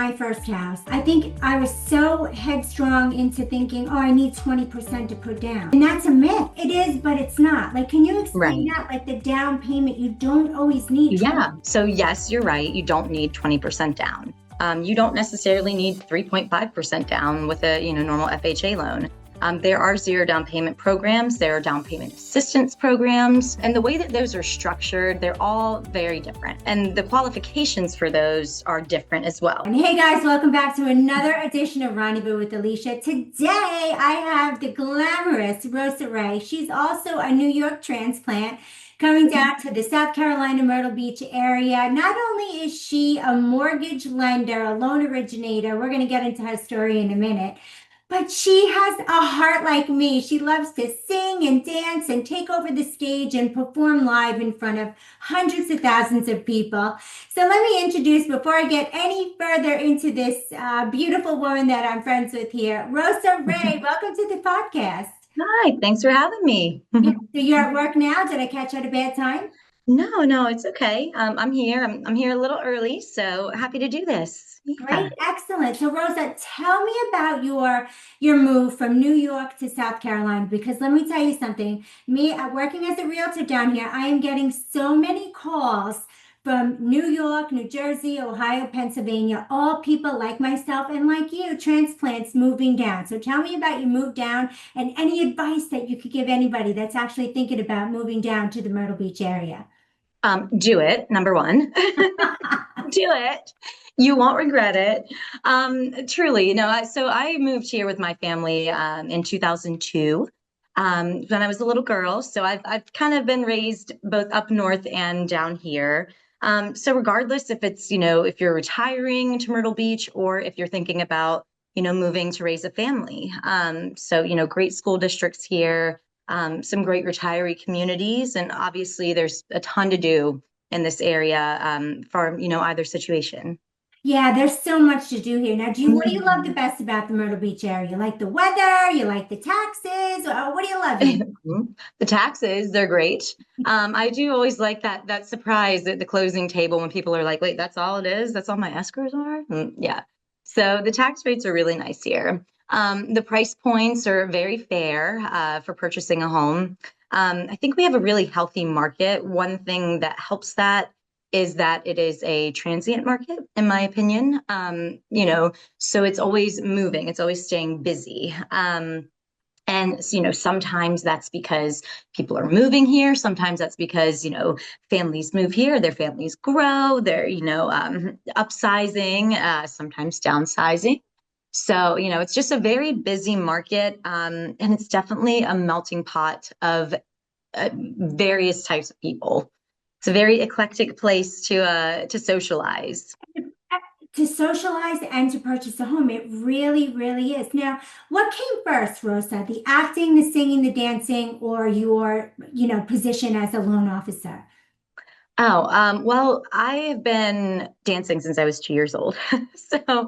my first house. I think I was so headstrong into thinking, oh, I need 20% to put down. And that's a myth. It is, but it's not. Like, can you explain Right. that? Like the down payment, you don't always need 20. Yeah. So yes, you're right. You don't need 20% down. You don't necessarily need 3.5% down with a, normal FHA loan. There are zero down payment programs. There are down payment assistance programs. And the way that those are structured, they're all very different. And the qualifications for those are different as well. And hey guys, welcome back to another edition of Rendezvous with Alysia. Today I have the glamorous Rosa Rea. She's also a New York transplant coming down to the South Carolina Myrtle Beach area. Not only is she a mortgage lender, a loan originator, we're going to get into her story in a minute, but she has a heart like me. She loves to sing and dance and take over the stage and perform live in front of hundreds of thousands of people. So let me introduce, before I get any further into this beautiful woman that I'm friends with here, Rosa Rea. Welcome to the podcast. Hi, thanks for having me. Yeah, so you're at work now. Did I catch you at a bad time? No, it's okay. I'm here. I'm here a little early, so happy to do this. Yeah. Great, excellent. So Rosa, tell me about your move from New York to South Carolina, because let me tell you something. Me, working as a realtor down here, I am getting so many calls from New York, New Jersey, Ohio, Pennsylvania, all people like myself and like you, transplants moving down. So tell me about your move down and any advice that you could give anybody that's actually thinking about moving down to the Myrtle Beach area. Do it, number one. Do it. You won't regret it. Truly, so I moved here with my family in 2002 when I was a little girl. So I've kind of been raised both up north and down here. So regardless if it's, if you're retiring to Myrtle Beach or if you're thinking about, moving to raise a family. So, great school districts here, some great retiree communities, and obviously there's a ton to do in this area for, either situation. Yeah, there's so much to do here. Now, what do you love the Mhm. best about the Myrtle Beach area? You like the weather? You like the taxes? What do you love here? The taxes, they're great. I do always like that surprise at the closing table when people are like, wait, that's all it is? That's all my escrows are? Yeah. So the tax rates are really nice here. The price points are very fair for purchasing a home. I think we have a really healthy market. One thing that helps that is that it is a transient market, in my opinion. So it's always moving, it's always staying busy. And sometimes that's because people are moving here. Sometimes that's because families move here, their families grow, they're upsizing, sometimes downsizing. So it's just a very busy market, and it's definitely a melting pot of various types of people. It's a very eclectic place to socialize. To socialize and to purchase a home, it really, really is. Now, what came first, Rosa? The acting, the singing, the dancing, or your, position as a loan officer? Oh, well, I have been dancing since I was 2 years old. So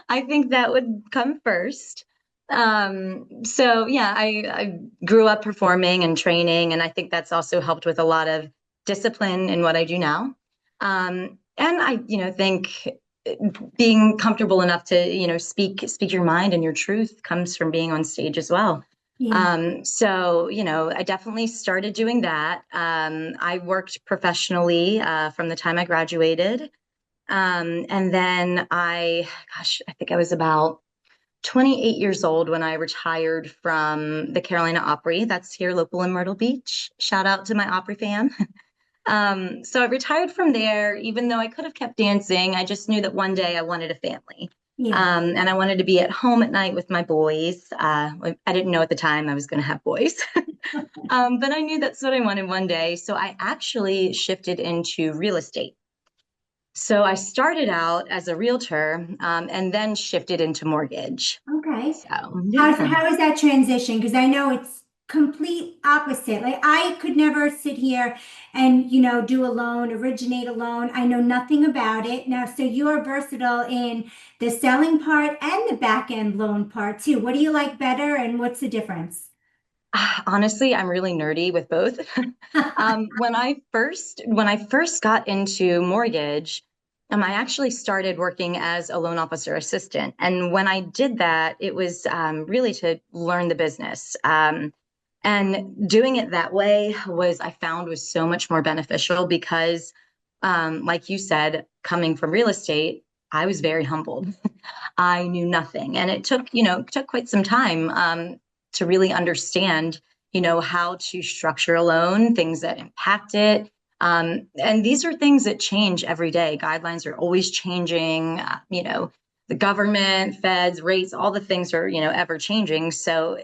I think that would come first. So yeah, I grew up performing and training, and I think that's also helped with a lot of discipline in what I do now. And I, think being comfortable enough to, speak your mind and your truth comes from being on stage as well. Yeah. So, I definitely started doing that. I worked professionally from the time I graduated. And then I think I was about 28 years old when I retired from the Carolina Opry. That's here local in Myrtle Beach. Shout out to my Opry fam. So I retired from there, even though I could have kept dancing. I just knew that one day I wanted a family. Yeah. And I wanted to be at home at night with my boys. I didn't know at the time I was going to have boys, but I knew that's what I wanted one day. So I actually shifted into real estate. So I started out as a realtor, and then shifted into mortgage. Okay. So yeah. How is that transition? Because I know it's complete opposite. Like I could never sit here and, do a loan, originate a loan. I know nothing about it. Now, so you're versatile in the selling part and the back end loan part too. What do you like better and what's the difference? Honestly, I'm really nerdy with both. When I first got into mortgage, I actually started working as a loan officer assistant. And when I did that, it was really to learn the business. And doing it that way I found was so much more beneficial because, like you said, coming from real estate, I was very humbled. I knew nothing. And it took quite some time to really understand, how to structure a loan, things that impact it. And these are things that change every day. Guidelines are always changing, the government, feds, rates, all the things are, ever changing. So,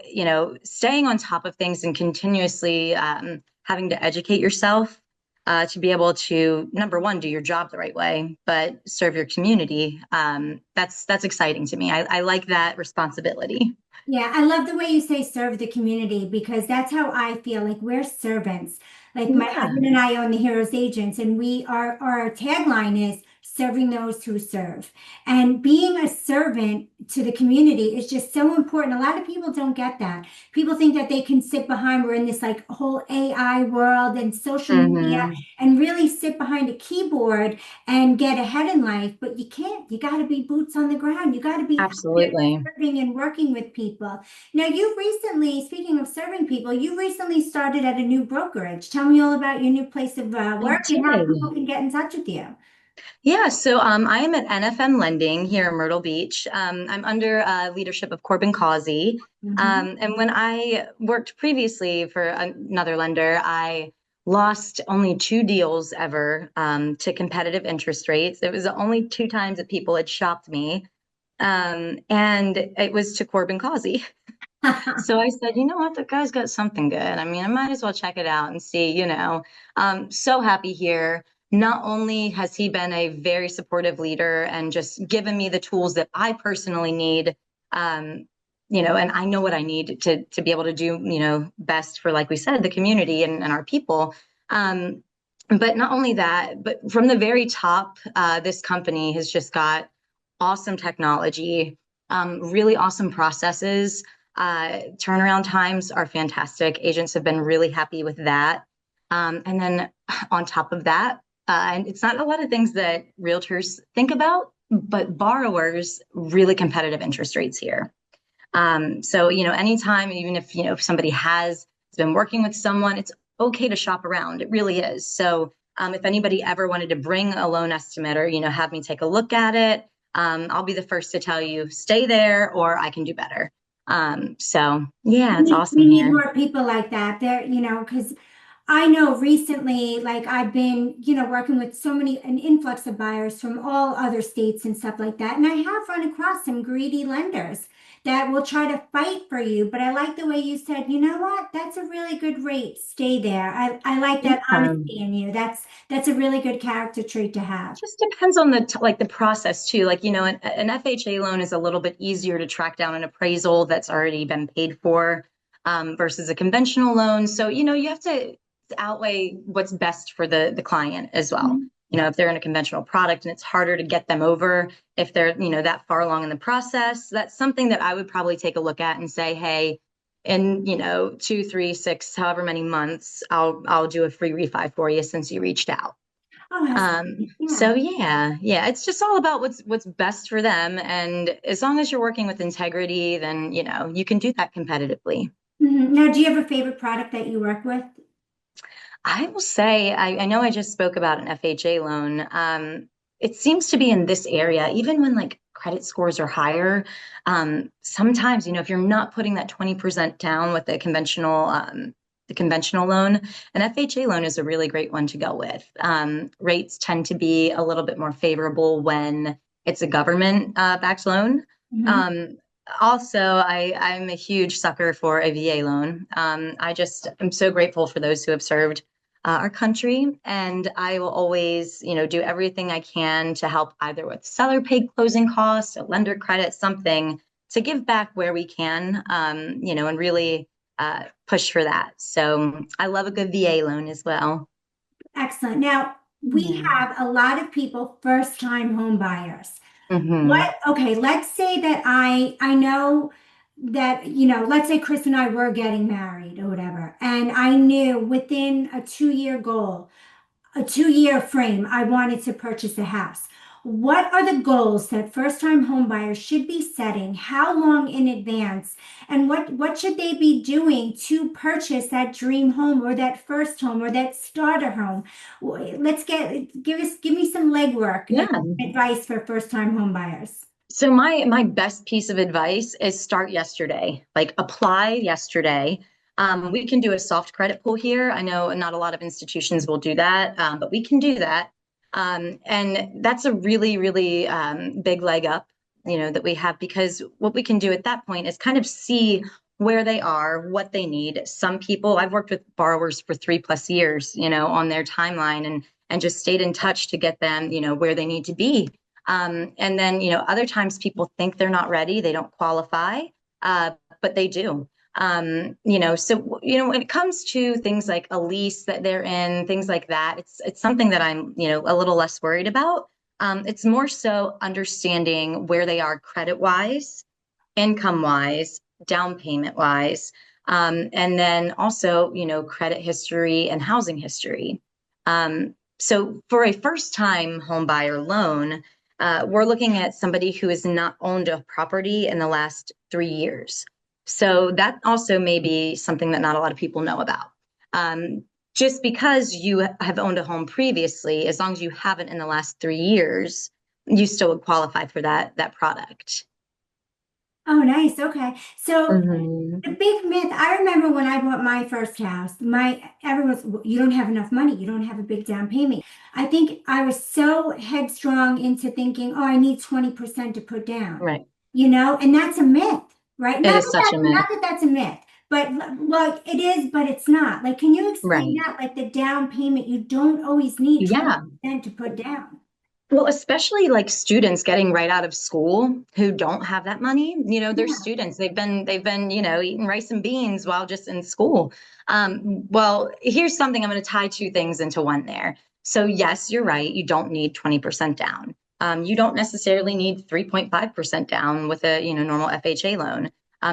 staying on top of things and continuously having to educate yourself to be able to, number one, do your job the right way, but serve your community. That's exciting to me. I like that responsibility. Yeah, I love the way you say serve the community because that's how I feel. Like we're servants. Like my Yeah. husband and I own the Heroes Agents, and our tagline is serving those who serve. And being a servant to the community is just so important. A lot of people don't get that. People think that they can sit behind, we're in this like whole AI world and social media Hmm. and really sit behind a keyboard and get ahead in life, but you can't. You got to be boots on the ground. You got to be out there Absolutely. serving and working with people. Now, you recently, speaking of serving people, you recently started at a new brokerage. Tell me all about your new place of I work and how people did. can get in touch with you. Yeah, so I am at NFM Lending here in Myrtle Beach. I'm under leadership of Corbin Causey. Mhm. And when I worked previously for another lender, I lost only two deals ever to competitive interest rates. It was the only two times that people had shopped me. And it was to Corbin Causey. So I said, you know what, the guy's got something good. I mean, I might as well check it out and see, so happy here. Not only has he been a very supportive leader and just given me the tools that I personally need, and I know what I need to be able to do, best for, like we said, the community and our people. Um, but not only that, but from the very top, this company has just got awesome technology, really awesome processes. Turnaround times are fantastic. Agents have been really happy with that. And then on top of that, and it's not a lot of things that realtors think about, but borrowers really competitive interest rates here. So, anytime, even if somebody has been working with someone, it's okay to shop around. It really is. So, if anybody ever wanted to bring a loan estimate or, have me take a look at it, I'll be the first to tell you, stay there or I can do better. So yeah, it's We awesome need here. more people like that there, because I know recently, like I've been, working with so many, an influx of buyers from all other states and stuff like that. And I have run across some greedy lenders that will try to fight for you. But I like the way you said, you know what? That's a really good rate. Stay there. I like that Um, honesty in you. That's a really good character trait to have. just depends on the process too. Like, an FHA loan is a little bit easier to track down an appraisal that's already been paid for versus a conventional loan. So, you have to outweigh what's best for the client as well. Mhm. If they're in a conventional product and it's harder to get them over if they're, that far along in the process, that's something that I would probably take a look at and say, hey, in, 2, 3, 6, however many months, I'll do a free refi for you since you reached out. Oh, that's, So yeah. yeah, it's just all about what's best for them. And as long as you're working with integrity, then you can do that competitively. Mhm. Now, do you have a favorite product that you work with? I will say, I know I just spoke about an FHA loan. It seems to be in this area, even when like credit scores are higher. Sometimes, if you're not putting that 20% down with the conventional loan, an FHA loan is a really great one to go with. Rates tend to be a little bit more favorable when it's a government backed loan. Mhm. Um, Also, I'm a huge sucker for a VA loan. I'm so grateful for those who have served our country. And I will always, do everything I can to help either with seller paid closing costs, a lender credit, something to give back where we can, and really push for that. So I love a good VA loan as well. Excellent. Now, we Yeah. have a lot of people first-time home buyers. Hmm. Okay, let's say that I know that, let's say Chris and I were getting married or whatever, and I knew within a 2-year goal, a 2-year frame, I wanted to purchase a house. What are the goals that first-time home buyers should be setting? How long in advance? And what should they be doing to purchase that dream home or that first home or that starter home? Let's give me some legwork Yeah. and advice for first-time home buyers. So my best piece of advice is start yesterday. Like apply yesterday. We can do a soft credit pull here. I know not a lot of institutions will do that, but we can do that. And that's a really, really big leg up, that we have, because what we can do at that point is kind of see where they are, what they need. Some people, I've worked with borrowers for 3+ years, on their timeline and just stayed in touch to get them, where they need to be. And then, other times people think they're not ready, they don't qualify, but they do. So, when it comes to things like a lease that they're in, things like that, it's something that I'm, a little less worried about. It's more so understanding where they are credit wise, income wise, down payment wise, and then also, credit history and housing history. So for a first time home buyer loan, we're looking at somebody who has not owned a property in the last 3 years. So that also may be something that not a lot of people know about. Just because you have owned a home previously, as long as you haven't in the last 3 years, you still would qualify for that product. Oh, nice. Okay. So Mhm. the big myth, I remember when I bought my first house, everyone's, "Well, you don't have enough money. You don't have a big down payment." I think I was so headstrong into thinking, oh, I need 20% to put down, Right. and that's a myth, right? It is such a Not myth. that that's a myth, but like it is, but it's not. Like, can you explain Right. that? Like the down payment, you don't always need Yeah. 20% to put down. Well, especially like students getting right out of school who don't have that money, they're Yeah. students. They've been, eating rice and beans while just in school. Well, here's something I'm going to tie two things into one there. So yes, you're right. You don't need 20% down. You don't necessarily need 3.5% down with a, normal FHA loan.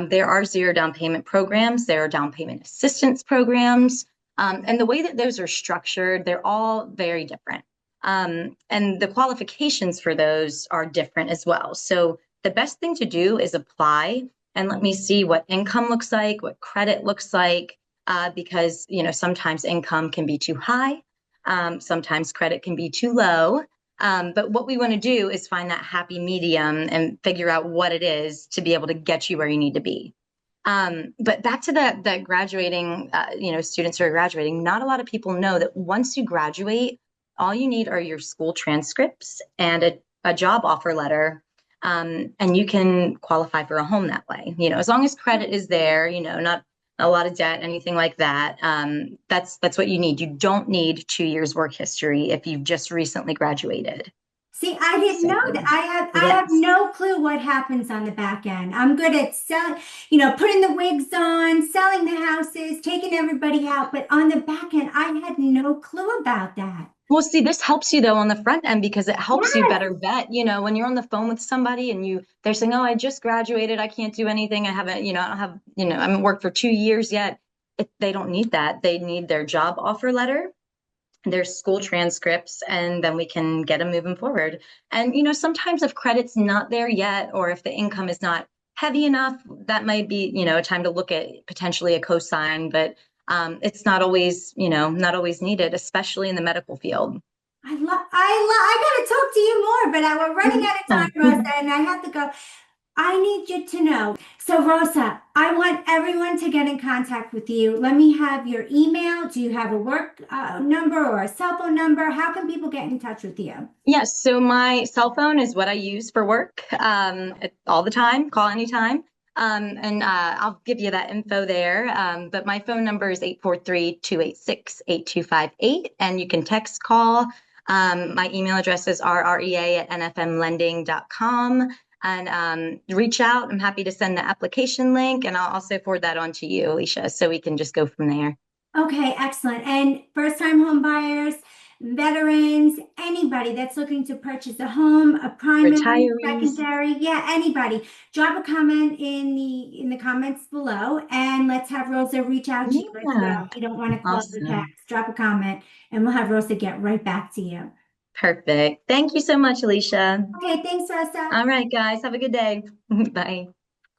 There are zero down payment programs. There are down payment assistance programs. And the way that those are structured, they're all very different. And the qualifications for those are different as well. So the best thing to do is apply and let me see what income looks like, what credit looks like, because sometimes income can be too high, sometimes credit can be too low. But what we want to do is find that happy medium and figure out what it is to be able to get you where you need to be. But back to that graduating, students who are graduating, not a lot of people know that once you graduate, all you need are your school transcripts and a job offer letter. And you can qualify for a home that way. As long as credit is there, not a lot of debt, anything like that. That's what you need. You don't need 2 years work history if you've just recently graduated. See, I didn't know that. So, I have yes. no clue what happens on the back end. I'm good at selling, putting the wigs on, selling the houses, taking everybody out, but on the back end, I had no clue about that. Well, see, this helps you though on the front end because it helps you Yes. better vet, when you're on the phone with somebody and they're saying, "Oh, I just graduated. I can't do anything. I haven't, I don't have, I haven't worked for 2 years yet." They don't need that. They need their job offer letter, their school transcripts, and then we can get them moving forward. And, sometimes if credit's not there yet, or if the income is not heavy enough, that might be, a time to look at potentially a cosign, but it's not always needed, especially in the medical field. I gotta talk to you more, but we're running out of time, Rosa, and I have to go. I need you to know. So, Rosa, I want everyone to get in contact with you. Let me have your email. Do you have a work number or a cell phone number? How can people get in touch with you? Yes, so my cell phone is what I use for work all the time, call anytime. And I'll give you that info there. But my phone number is 843-286-8258. And you can text call. My email address is rrea@nfmlending.com. And reach out. I'm happy to send the application link. And I'll also forward that on to you, Alysia, so we can just go from there. Okay, excellent. And first-time home buyers, veterans, anybody that's looking to purchase a home, a primary, Retirees. secondary, yeah, anybody. Drop a comment in the comments below, and let's have Rosa reach out to you as Yeah, well. You don't want to call or awesome. text. Drop a comment, and we'll have Rosa get right back to you. Perfect. Thank you so much, Alysia. Okay, thanks, Rosa. All right, guys, have a good day. Bye.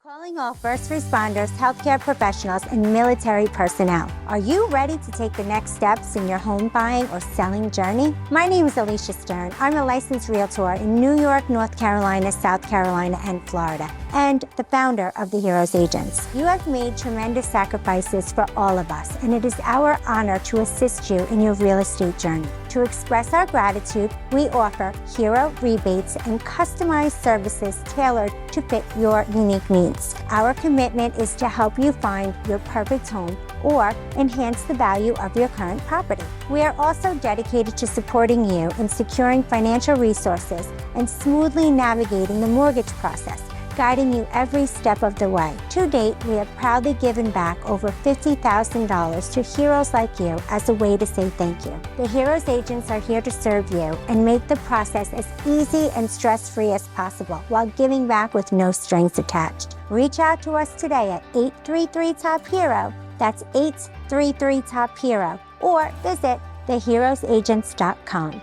Calling all first responders, healthcare professionals, and military personnel. Are you ready to take the next steps in your home buying or selling journey? My name is Alysia Stern. I'm a licensed realtor in New York, North Carolina, South Carolina, and Florida, and the founder of the Heroes Agents. You have made tremendous sacrifices for all of us, and it is our honor to assist you in your real estate journey. To express our gratitude, we offer hero rebates and customized services tailored to fit your unique needs. Our commitment is to help you find your perfect home or enhance the value of your current property. We are also dedicated to supporting you in securing financial resources and smoothly navigating the mortgage process, guiding you every step of the way. To date, we have proudly given back over $50,000 to heroes like you as a way to say thank you. The Heroes Agents are here to serve you and make the process as easy and stress-free as possible while giving back with no strings attached. Reach out to us today at 833-TOP-HERO. That's 833-TOP-HERO. Or visit theheroesagents.com.